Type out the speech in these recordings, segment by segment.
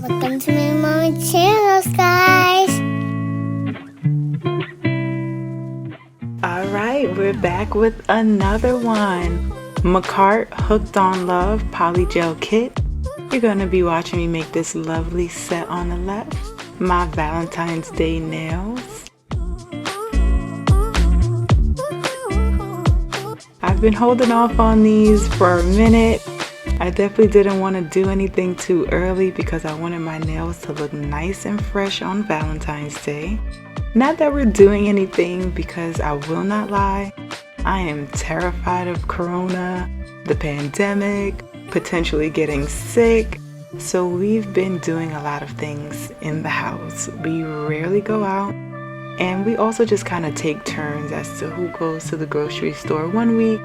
Welcome to my mom's channel, guys. Alright, we're back with another one. Makartt Hooked on Love Polygel Kit. You're going to be watching me make this lovely set on the left. My Valentine's Day nails. I've been holding off on these for a minute. I definitely didn't want to do anything too early because I wanted my nails to look nice and fresh on Valentine's Day. Not that we're doing anything, because I will not lie, I am terrified of Corona, the pandemic, potentially getting sick. So we've been doing a lot of things in the house. We rarely go out, and we also just kind of take turns as to who goes to the grocery store one week.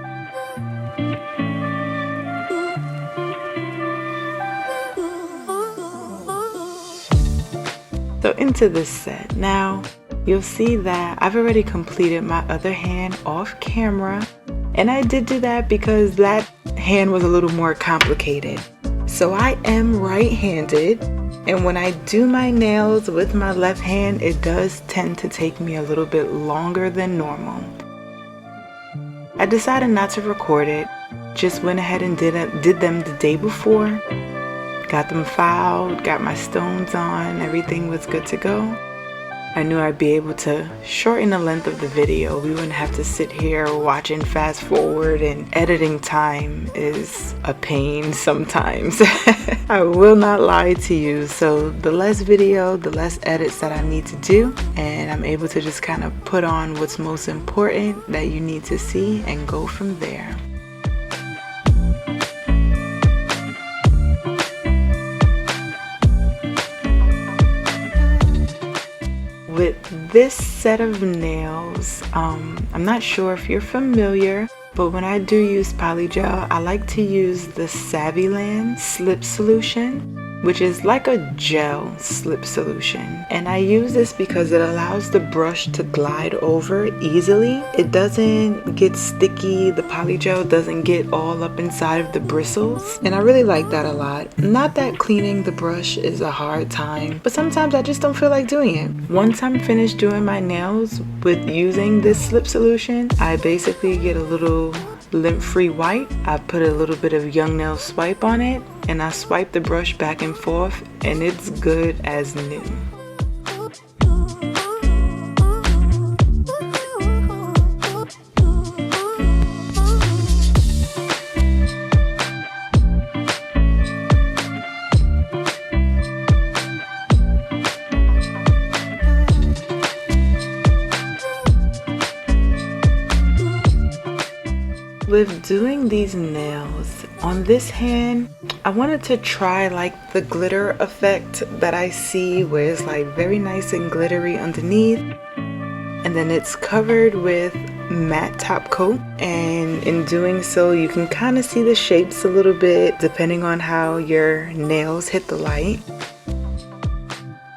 So into this set. Now, you'll see that I've already completed my other hand off camera, and I did do that because that hand was a little more complicated. So I am right-handed, and when I do my nails with my left hand, it does tend to take me a little bit longer than normal. I decided not to record it, just went ahead and did them the day before. Got them filed, got my stones on, everything was good to go. I knew I'd be able to shorten the length of the video. We wouldn't have to sit here watching fast forward, and editing time is a pain sometimes. I will not lie to you. So the less video, the less edits that I need to do, and I'm able to just kind of put on what's most important that you need to see and go from there. With this set of nails, I'm not sure if you're familiar, but when I do use polygel, I like to use the Saviland slip solution, which is like a gel slip solution. And I use this because it allows the brush to glide over easily. It doesn't get sticky, the polygel doesn't get all up inside of the bristles. And I really like that a lot. Not that cleaning the brush is a hard time, but sometimes I just don't feel like doing it. Once I'm finished doing my nails with using this slip solution, I basically get a little lint-free wipe. I put a little bit of Young Nail Swipe on it, and I swipe the brush back and forth, and it's good as new. With doing these nails on this hand, I wanted to try like the glitter effect that I see, where it's like very nice and glittery underneath, and then it's covered with matte top coat, and in doing so you can kind of see the shapes a little bit depending on how your nails hit the light.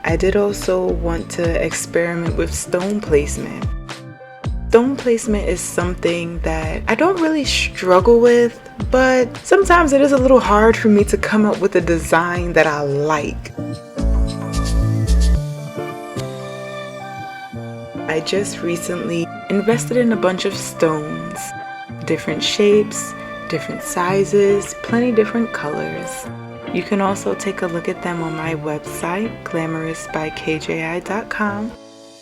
I did also want to experiment with stone placement. Stone placement is something that I don't really struggle with, but sometimes it is a little hard for me to come up with a design that I like. I just recently invested in a bunch of stones, different shapes, different sizes, plenty different colors. You can also take a look at them on my website, glamorousbykji.com.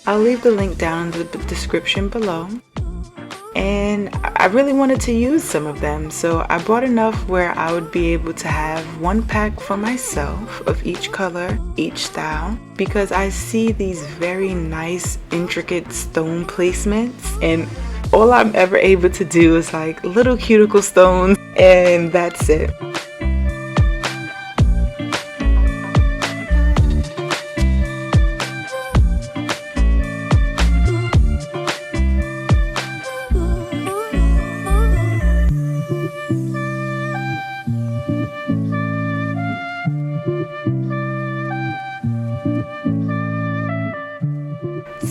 I'll leave the link down in the description below. And I really wanted to use some of them, so I bought enough where I would be able to have one pack for myself of each color, each style, because I see these very nice, intricate stone placements, and all I'm ever able to do is like little cuticle stones, and that's it.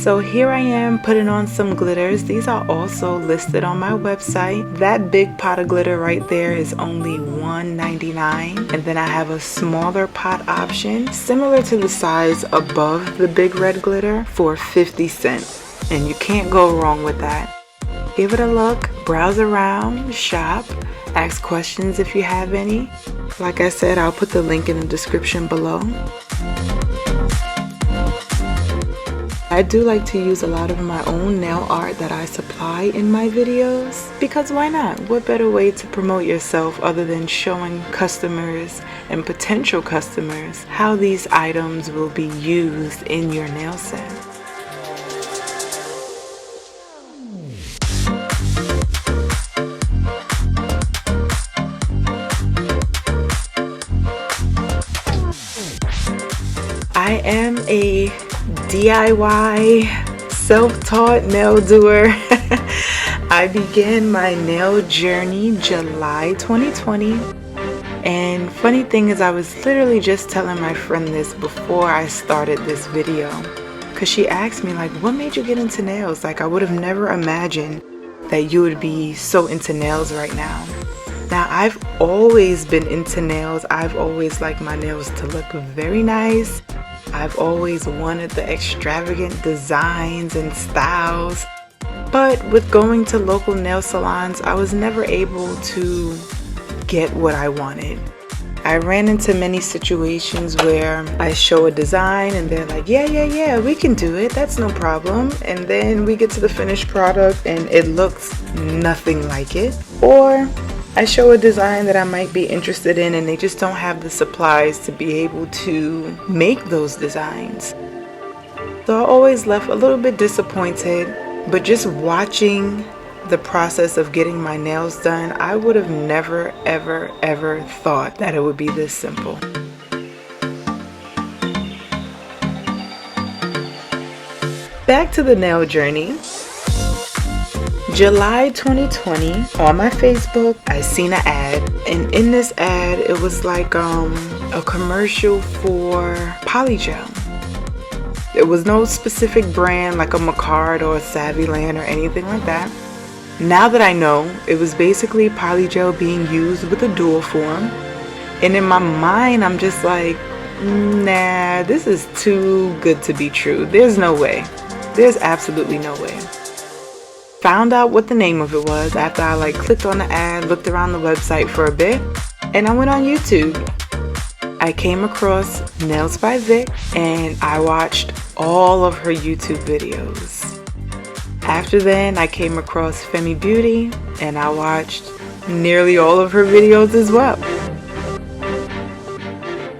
So here I am putting on some glitters. These are also listed on my website. That big pot of glitter right there is only $1.99, and then I have a smaller pot option similar to the size above the big red glitter for 50 cents, and you can't go wrong with that. Give it a look, browse around, shop, ask questions if you have any. Like I said, I'll put the link in the description below. I do like to use a lot of my own nail art that I supply in my videos, because why not? What better way to promote yourself other than showing customers and potential customers how these items will be used in your nail set. I am a DIY self-taught nail doer. I began my nail journey July 2020, and funny thing is I was literally just telling my friend this before I started this video, because she asked me like, what made you get into nails? Like, I would have never imagined that you would be so into nails right now. Now, I've always been into nails. I've always liked my nails to look very nice. I've always wanted the extravagant designs and styles, but with going to local nail salons, I was never able to get what I wanted. I ran into many situations where I show a design and they're like, yeah, we can do it, that's no problem. And then we get to the finished product and it looks nothing like it. Or I show a design that I might be interested in and they just don't have the supplies to be able to make those designs. So I always left a little bit disappointed, but just watching the process of getting my nails done, I would have never, ever thought that it would be this simple. Back to the nail journey. July 2020, on my Facebook, I seen an ad, and in this ad, it was like a commercial for Polygel. There was no specific brand like a Makartt or a Saviland or anything like that. Now that I know, it was basically Polygel being used with a dual form, and in my mind, I'm just like, nah, this is too good to be true. There's no way. There's absolutely no way. Found out what the name of it was after I clicked on the ad, looked around the website for a bit, and I went on YouTube. I came across Nails by Vic and I watched all of her YouTube videos. After then, I came across Femi Beauty and I watched nearly all of her videos as well.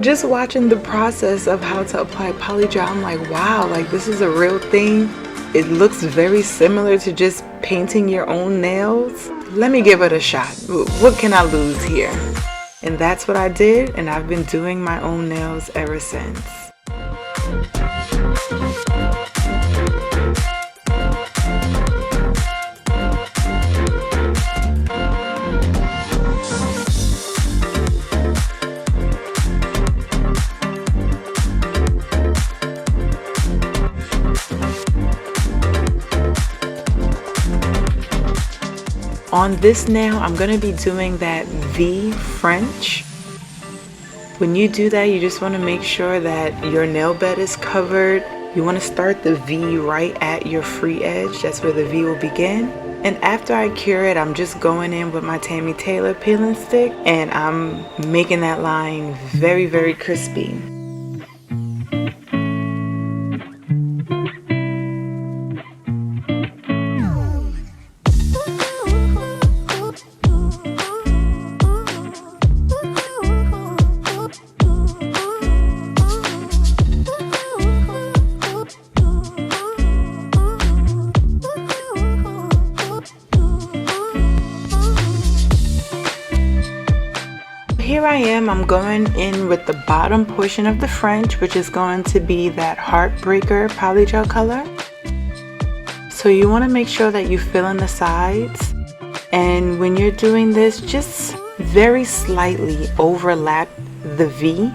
Just watching the process of how to apply Polygel, I'm like, wow, this is a real thing. It looks very similar to just painting your own nails. Let me give it a shot. What can I lose here? And that's what I did, and I've been doing my own nails ever since. On this nail, I'm going to be doing that V French. When you do that, you just want to make sure that your nail bed is covered. You want to start the V right at your free edge. That's where the V will begin. And after I cure it, I'm just going in with my Tammy Taylor peeling stick and I'm making that line very, very crispy. Here I am, I'm going in with the bottom portion of the French, which is going to be that Heartbreaker Polygel color. So you want to make sure that you fill in the sides, and when you're doing this, just very slightly overlap the V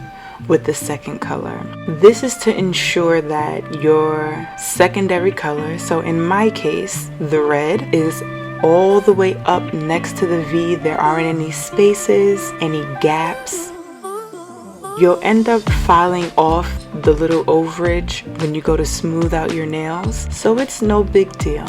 with the second color. This is to ensure that your secondary color, so in my case, the red, is all the way up next to the V. There aren't any spaces, any gaps. You'll end up filing off the little overage when you go to smooth out your nails, so it's no big deal.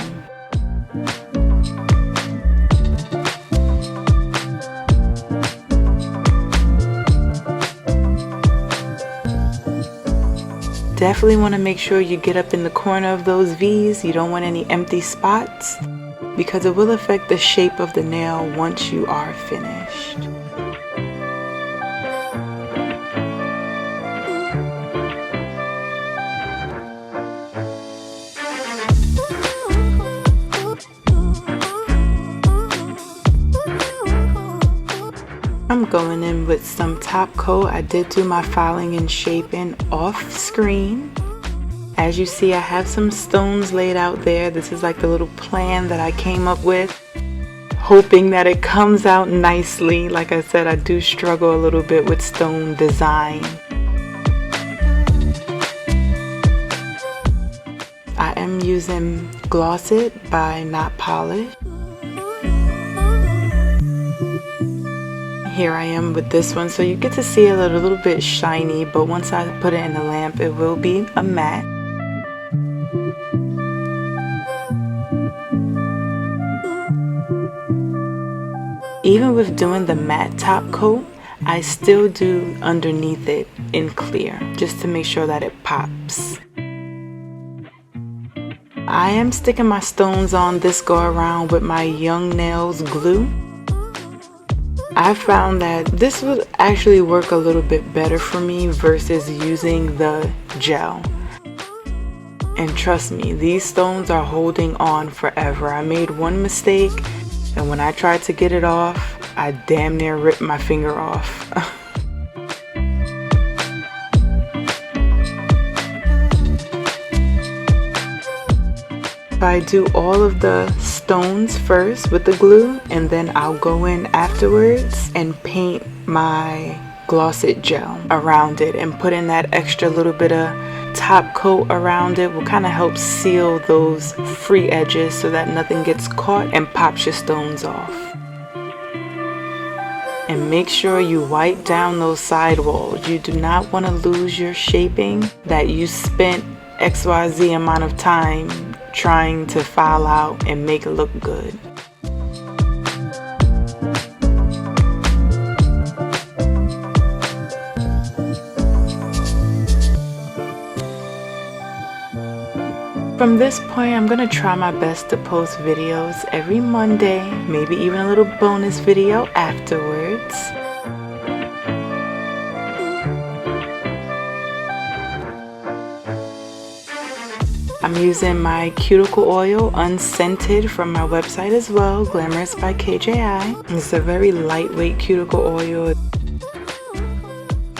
Definitely want to make sure you get up in the corner of those V's. You don't want any empty spots because it will affect the shape of the nail once you are finished. I'm going in with some top coat. I did do my filing and shaping off screen. As you see, I have some stones laid out there. This is like the little plan that I came up with, hoping that it comes out nicely. Like I said, I do struggle a little bit with stone design. I am using Gloss It by Not Polish. Here I am with this one, so you get to see it a little bit shiny, but once I put it in the lamp, it will be a matte. Even with doing the matte top coat, I still do underneath it in clear, just to make sure that it pops. I am sticking my stones on this go around with my Young Nails glue. I found that this would actually work a little bit better for me versus using the gel. And trust me, these stones are holding on forever. I made one mistake, and when I tried to get it off, I damn near ripped my finger off. I do all of the stones first with the glue, and then I'll go in afterwards and paint my Gloss It gel around it and put in that extra little bit of top coat around it. Will kind of help seal those free edges so that nothing gets caught and pops your stones off. And make sure you wipe down those side walls. You do not want to lose your shaping that you spent XYZ amount of time trying to file out and make it look good. From this point, I'm gonna try my best to post videos every Monday, maybe even a little bonus video afterwards. I'm using my cuticle oil unscented from my website as well, Glamorous by KJI. It's a very lightweight cuticle oil. You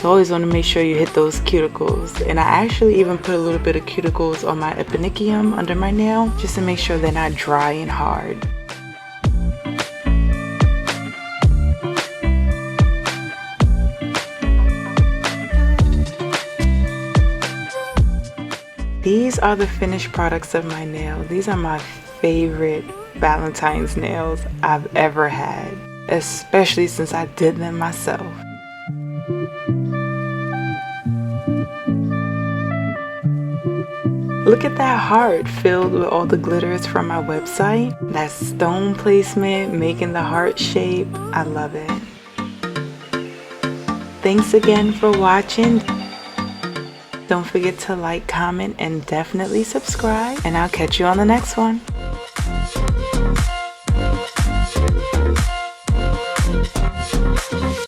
always want to make sure you hit those cuticles. And I actually even put a little bit of cuticles on my epinicium under my nail just to make sure they're not dry and hard. These are the finished products of my nail. These are my favorite Valentine's nails I've ever had, especially since I did them myself. Look at that heart filled with all the glitters from my website. That stone placement, making the heart shape. I love it. Thanks again for watching. Don't forget to like, comment, and definitely subscribe. And I'll catch you on the next one.